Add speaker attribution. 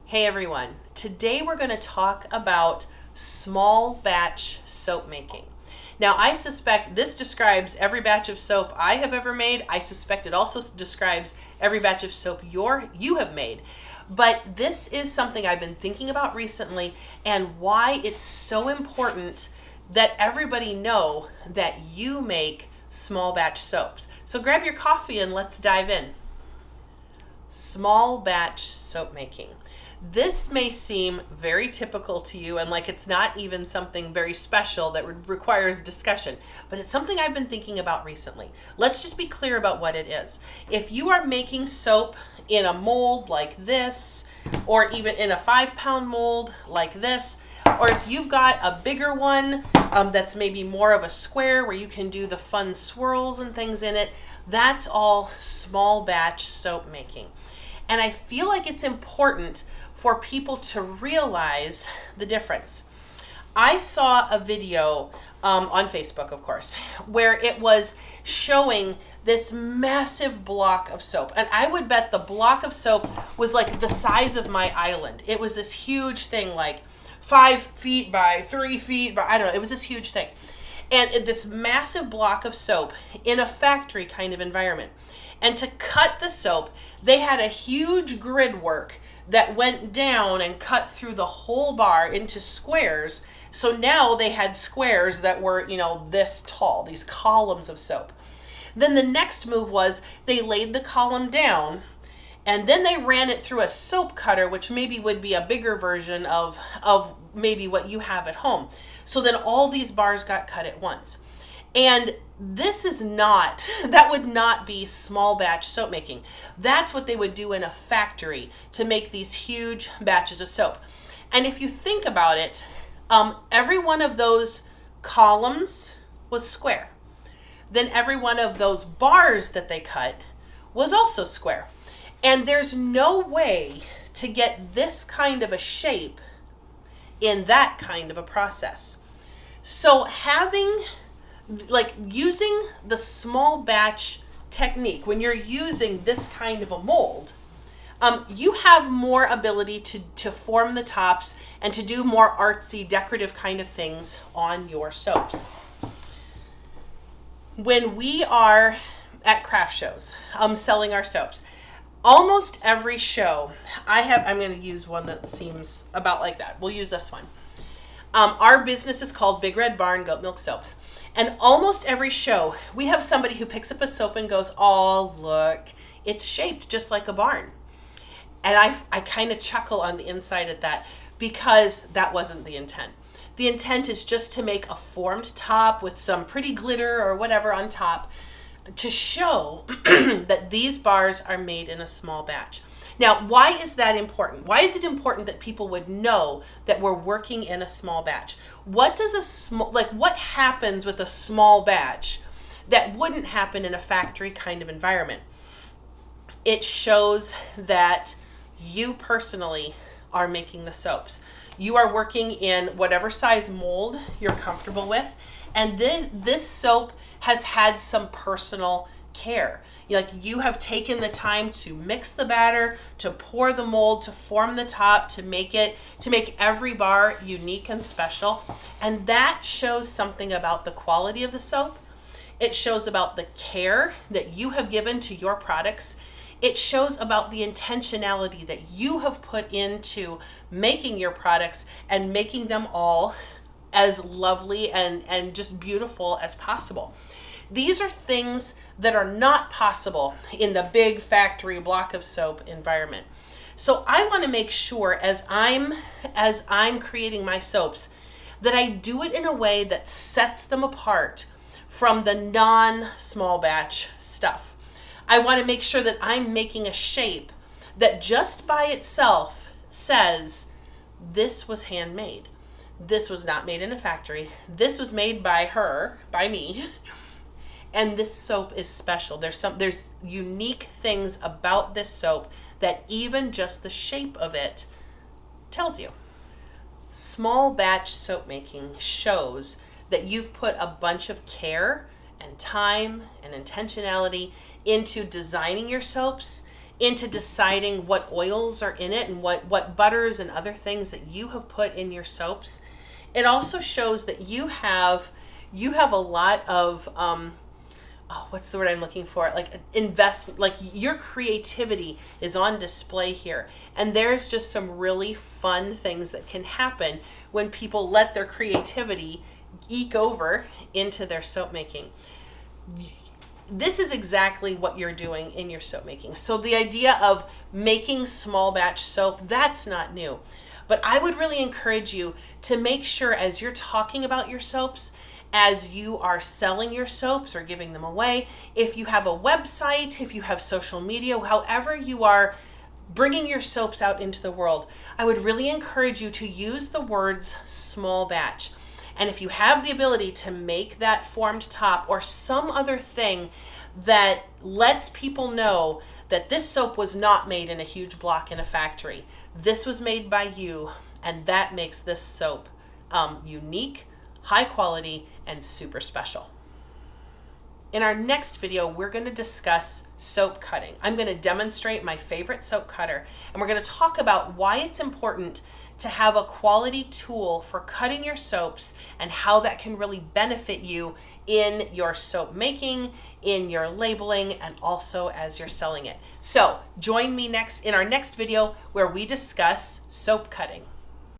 Speaker 1: Hey everyone, today we're going to talk about small batch soap making. Now I suspect this describes every batch of soap I have ever made. I suspect it also describes every batch of soap you have made. But this is something I've been thinking about recently and why it's so important that everybody know that you make small batch soaps. So grab your coffee and let's dive in. Small batch soap making. This may seem very typical to you and like it's not even something very special that requires discussion, but it's something I've been thinking about recently. Let's just be clear about what it is. If you are making soap in a mold like this, or even in a 5-pound mold like this, or if you've got a bigger one that's maybe more of a square where you can do the fun swirls and things in it, that's all small batch soap making. And I feel like it's important for people to realize the difference. I saw a video on Facebook, of course, where it was showing this massive block of soap. And I would bet the block of soap was like the size of my island. It was this huge thing, like 5 feet by 3 feet by, I don't know, it was this huge thing. And this massive block of soap in a factory kind of environment. And to cut the soap, they had a huge grid work that went down and cut through the whole bar into squares. So now they had squares that were, this tall, these columns of soap. Then the next move was they laid the column down and then they ran it through a soap cutter, which maybe would be a bigger version of maybe what you have at home. So then all these bars got cut at once. And this is not, that would not be small batch soap making. That's what they would do in a factory to make these huge batches of soap. And if you think about it, every one of those columns was square. Then every one of those bars that they cut was also square. And there's no way to get this kind of a shape in that kind of a process. So using the small batch technique, when you're using this kind of a mold, you have more ability to form the tops and to do more artsy, decorative kind of things on your soaps. When we are at craft shows, selling our soaps, almost every show, I'm going to use one that seems about like that. We'll use this one. Our business is called Big Red Barn Goat Milk Soaps. And almost every show, we have somebody who picks up a soap and goes, oh, look, it's shaped just like a barn. And I kind of chuckle on the inside at that because that wasn't the intent. The intent is just to make a formed top with some pretty glitter or whatever on top to show that these bars are made in a small batch. Now, why is that important? Why is it important that people would know that we're working in a small batch? What happens with a small batch that wouldn't happen in a factory kind of environment? It shows that you personally are making the soaps. You are working in whatever size mold you're comfortable with, and this soap has had some personal care. You have taken the time to mix the batter, to pour the mold, to form the top, to make every bar unique and special. And that shows something about the quality of the soap. It shows about the care that you have given to your products. It shows about the intentionality that you have put into making your products and making them all as lovely and just beautiful as possible. These are things that are not possible in the big factory block of soap environment. So I want to make sure as I'm creating my soaps that I do it in a way that sets them apart from the non-small batch stuff. I want to make sure that I'm making a shape that just by itself says, this was handmade. This was not made in a factory. This was made by me. And this soap is special. There's unique things about this soap that even just the shape of it tells you. Small batch soap making shows that you've put a bunch of care and time and intentionality into designing your soaps, into deciding what oils are in it and what butters and other things that you have put in your soaps. It also shows that you have a lot of what's the word I'm looking for? Like your creativity is on display here. And there's just some really fun things that can happen when people let their creativity eke over into their soap making. This is exactly what you're doing in your soap making. So the idea of making small batch soap, that's not new. But I would really encourage you to make sure as you're talking about your soaps, as you are selling your soaps or giving them away, if you have a website, if you have social media, however you are bringing your soaps out into the world, I would really encourage you to use the words small batch. And if you have the ability to make that formed top or some other thing that lets people know that this soap was not made in a huge block in a factory, this was made by you, and that makes this soap unique, high quality, and super special. In our next video, we're going to discuss soap cutting. I'm going to demonstrate my favorite soap cutter, and we're going to talk about why it's important to have a quality tool for cutting your soaps and how that can really benefit you in your soap making, in your labeling, and also as you're selling it. So join me in our next video where we discuss soap cutting.